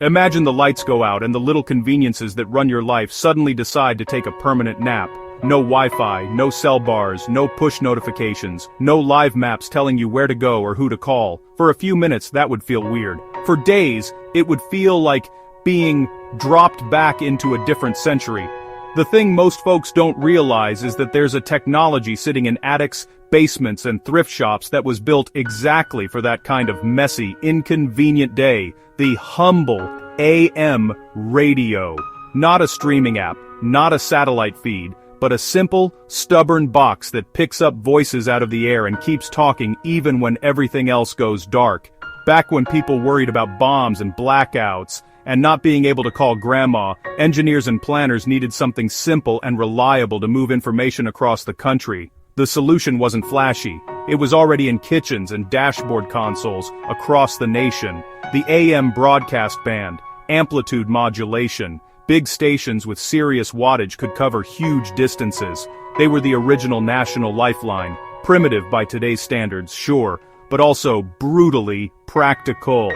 Imagine the lights go out and the little conveniences that run your life suddenly decide to take a permanent nap. No Wi-Fi, no cell bars, no push notifications, no live maps telling you where to go or who to call. For a few minutes that would feel weird. For days, it would feel like being dropped back into a different century. The thing most folks don't realize is that there's a technology sitting in attics, basements, and thrift shops that was built exactly for that kind of messy, inconvenient day. The humble AM radio. Not a streaming app, not a satellite feed, but a simple, stubborn box that picks up voices out of the air and keeps talking even when everything else goes dark. Back when people worried about bombs and blackouts, and not being able to call grandma, engineers and planners needed something simple and reliable to move information across the country. The solution wasn't flashy. It was already in kitchens and dashboard consoles across the nation. The AM broadcast band, amplitude modulation. Big stations with serious wattage could cover huge distances. They were the original national lifeline. Primitive by today's standards, sure, but also brutally practical.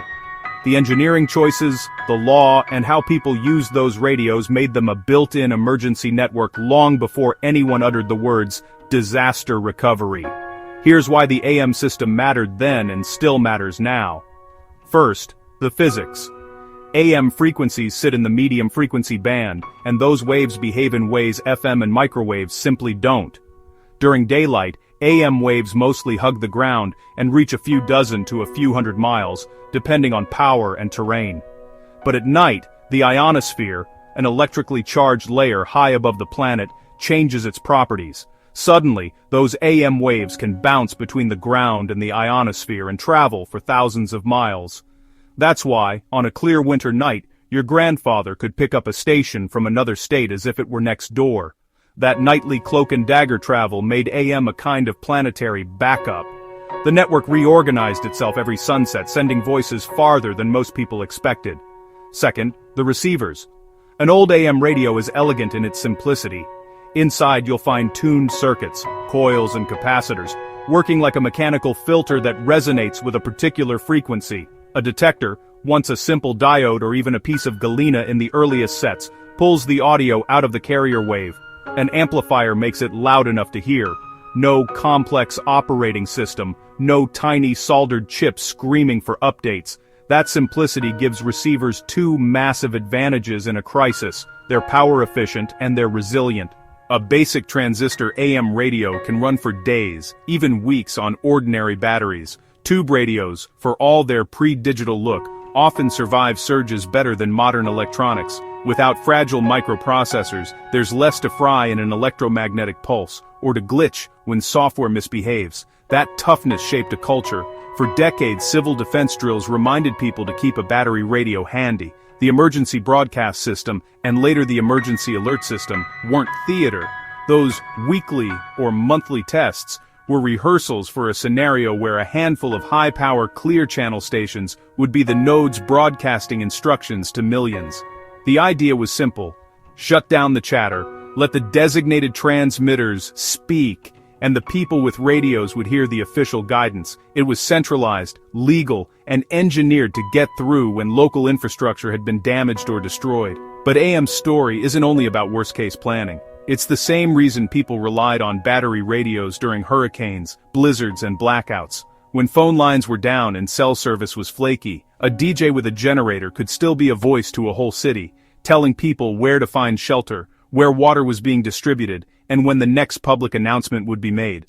The engineering choices, the law, and how people used those radios made them a built-in emergency network long before anyone uttered the words, disaster recovery. Here's why the AM system mattered then and still matters now. First, the physics. AM frequencies sit in the medium frequency band, and those waves behave in ways FM and microwaves simply don't. During daylight, AM waves mostly hug the ground and reach a few dozen to a few hundred miles, depending on power and terrain. But at night, the ionosphere, an electrically charged layer high above the planet, changes its properties. Suddenly, those AM waves can bounce between the ground and the ionosphere and travel for thousands of miles. That's why, on a clear winter night, your grandfather could pick up a station from another state as if it were next door. That nightly cloak and dagger travel made AM a kind of planetary backup. The network reorganized itself every sunset, sending voices farther than most people expected. Second, the receivers. An old AM radio is elegant in its simplicity. Inside you'll find tuned circuits, coils and capacitors, working like a mechanical filter that resonates with a particular frequency. A detector, once a simple diode or even a piece of galena in the earliest sets, pulls the audio out of the carrier wave. An amplifier makes it loud enough to hear. No complex operating system, no tiny soldered chips screaming for updates. That simplicity gives receivers two massive advantages in a crisis. They're power efficient and they're resilient. A basic transistor AM radio can run for days, even weeks on ordinary batteries. Tube radios, for all their pre-digital look, often survive surges better than modern electronics. Without fragile microprocessors, there's less to fry in an electromagnetic pulse, or to glitch when software misbehaves. That toughness shaped a culture. For decades, civil defense drills reminded people to keep a battery radio handy. The emergency broadcast system, and later the emergency alert system, weren't theater. Those weekly or monthly tests were rehearsals for a scenario where a handful of high-power clear-channel stations would be the nodes broadcasting instructions to millions. The idea was simple. Shut down the chatter, let the designated transmitters speak, and the people with radios would hear the official guidance. It was centralized, legal, and engineered to get through when local infrastructure had been damaged or destroyed. But AM's story isn't only about worst-case planning. It's the same reason people relied on battery radios during hurricanes, blizzards, and blackouts. When phone lines were down and cell service was flaky, a DJ with a generator could still be a voice to a whole city, telling people where to find shelter, where water was being distributed, and when the next public announcement would be made.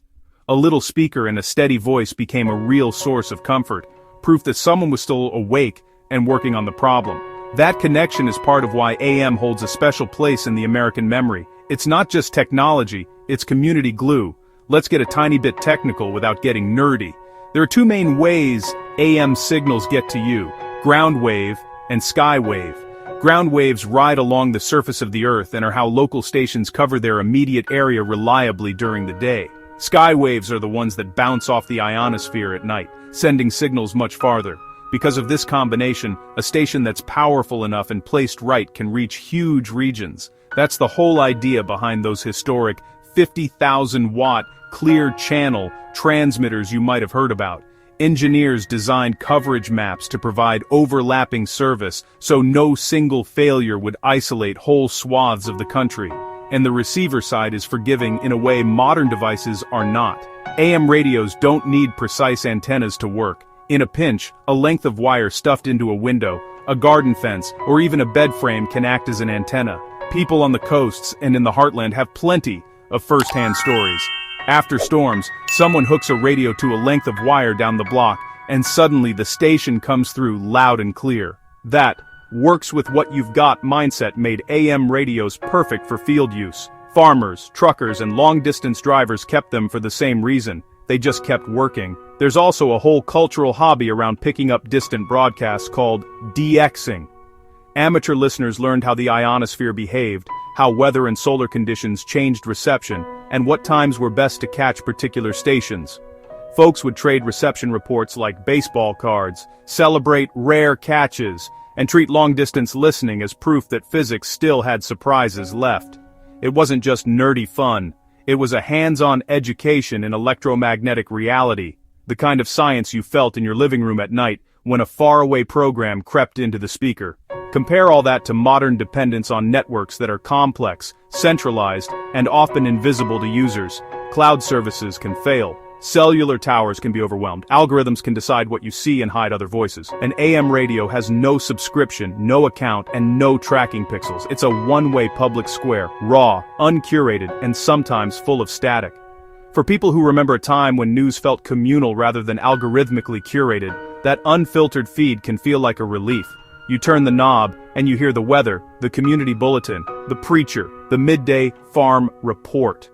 A little speaker and a steady voice became a real source of comfort, proof that someone was still awake and working on the problem. That connection is part of why AM holds a special place in the American memory. It's not just technology, it's community glue. Let's get a tiny bit technical without getting nerdy. There are two main ways AM signals get to you: ground wave and sky wave. Ground waves ride along the surface of the earth and are how local stations cover their immediate area reliably during the day. Sky waves are the ones that bounce off the ionosphere at night, sending signals much farther. Because of this combination, a station that's powerful enough and placed right can reach huge regions. That's the whole idea behind those historic 50,000-watt clear channel transmitters you might have heard about. Engineers designed coverage maps to provide overlapping service so no single failure would isolate whole swaths of the country. And the receiver side is forgiving in a way modern devices are not. AM radios don't need precise antennas to work. In a pinch, a length of wire stuffed into a window, a garden fence, or even a bed frame can act as an antenna. People on the coasts and in the heartland have plenty of first-hand stories. After storms, someone hooks a radio to a length of wire down the block, and suddenly the station comes through loud and clear. That works with what you've got mindset made AM radios perfect for field use. Farmers, truckers, and long-distance drivers kept them for the same reason. They just kept working. There's also a whole cultural hobby around picking up distant broadcasts called DXing. Amateur listeners learned how the ionosphere behaved, how weather and solar conditions changed reception, and what times were best to catch particular stations. Folks would trade reception reports like baseball cards, celebrate rare catches, and treat long-distance listening as proof that physics still had surprises left. It wasn't just nerdy fun, it was a hands-on education in electromagnetic reality, the kind of science you felt in your living room at night when a faraway program crept into the speaker. Compare all that to modern dependence on networks that are complex, centralized, and often invisible to users. Cloud services can fail. Cellular towers can be overwhelmed. Algorithms can decide what you see and hide other voices. An AM radio has no subscription, no account, and no tracking pixels. It's a one-way public square, raw, uncurated, and sometimes full of static. For people who remember a time when news felt communal rather than algorithmically curated, that unfiltered feed can feel like a relief. You turn the knob, and you hear the weather, the community bulletin, the preacher, the midday farm report.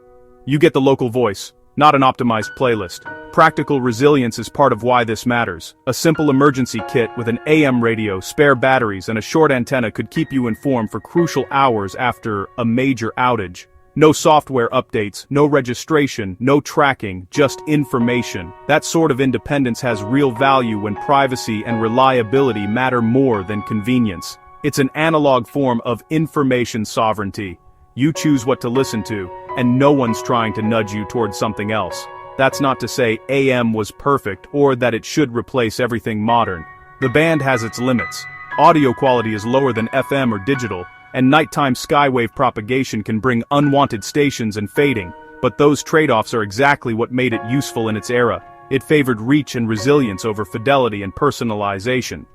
You get the local voice, not an optimized playlist. Practical resilience is part of why this matters. A simple emergency kit with an AM radio, spare batteries, and a short antenna could keep you informed for crucial hours after a major outage. No software updates, no registration, no tracking, just information. That sort of independence has real value when privacy and reliability matter more than convenience. It's an analog form of information sovereignty. You choose what to listen to, and no one's trying to nudge you towards something else. That's not to say AM was perfect or that it should replace everything modern. The band has its limits. Audio quality is lower than FM or digital, and nighttime skywave propagation can bring unwanted stations and fading, but those trade-offs are exactly what made it useful in its era. It favored reach and resilience over fidelity and personalization.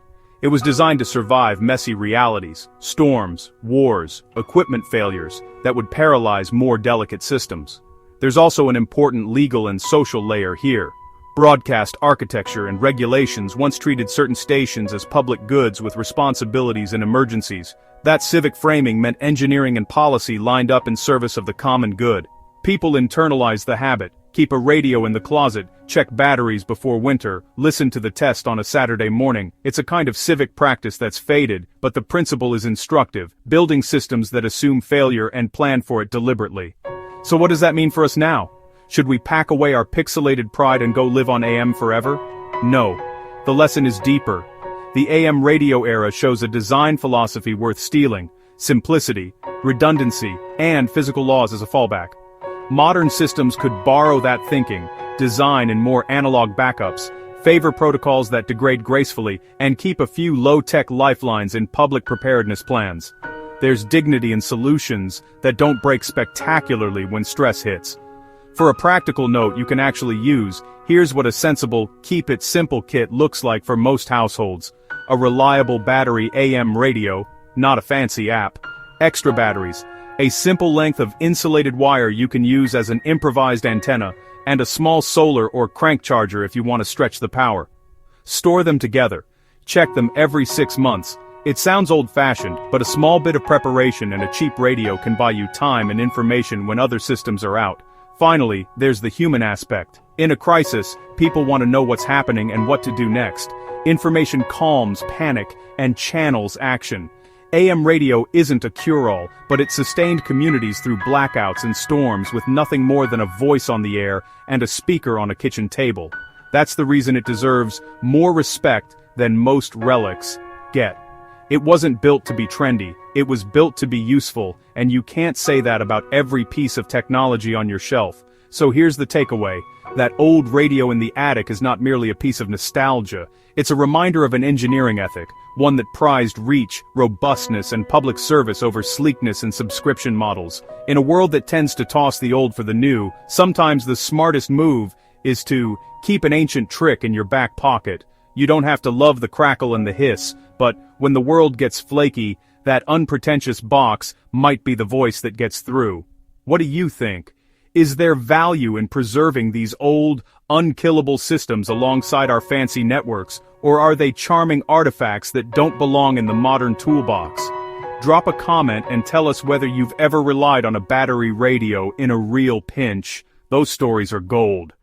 It was designed to survive messy realities, storms, wars, equipment failures that would paralyze more delicate systems. There's also an important legal and social layer here. Broadcast architecture and regulations once treated certain stations as public goods with responsibilities in emergencies. That civic framing meant engineering and policy lined up in service of the common good. People internalized the habit, keep a radio in the closet, check batteries before winter, listen to the test on a Saturday morning. It's a kind of civic practice that's faded, but the principle is instructive, building systems that assume failure and plan for it deliberately. So what does that mean for us now? Should we pack away our pixelated pride and go live on AM forever? No. The lesson is deeper. The AM radio era shows a design philosophy worth stealing: simplicity, redundancy, and physical laws as a fallback. Modern systems could borrow that thinking, design in more analog backups, favor protocols that degrade gracefully, and keep a few low-tech lifelines in public preparedness plans. There's dignity in solutions that don't break spectacularly when stress hits. For a practical note you can actually use, here's what a sensible, keep-it-simple kit looks like for most households. A reliable battery AM radio, not a fancy app. Extra batteries. A simple length of insulated wire you can use as an improvised antenna, and a small solar or crank charger if you want to stretch the power. Store them together. Check them every 6 months. It sounds old-fashioned, but a small bit of preparation and a cheap radio can buy you time and information when other systems are out. Finally, there's the human aspect. In a crisis, people want to know what's happening and what to do next. Information calms panic and channels action. AM radio isn't a cure-all, but it sustained communities through blackouts and storms with nothing more than a voice on the air and a speaker on a kitchen table. That's the reason it deserves more respect than most relics get. It wasn't built to be trendy, it was built to be useful, and you can't say that about every piece of technology on your shelf. So here's the takeaway. That old radio in the attic is not merely a piece of nostalgia. It's a reminder of an engineering ethic, one that prized reach, robustness, and public service over sleekness and subscription models. In a world that tends to toss the old for the new, sometimes the smartest move is to keep an ancient trick in your back pocket. You don't have to love the crackle and the hiss, but when the world gets flaky, that unpretentious box might be the voice that gets through. What do you think? Is there value in preserving these old, unkillable systems alongside our fancy networks, or are they charming artifacts that don't belong in the modern toolbox? Drop a comment and tell us whether you've ever relied on a battery radio in a real pinch. Those stories are gold.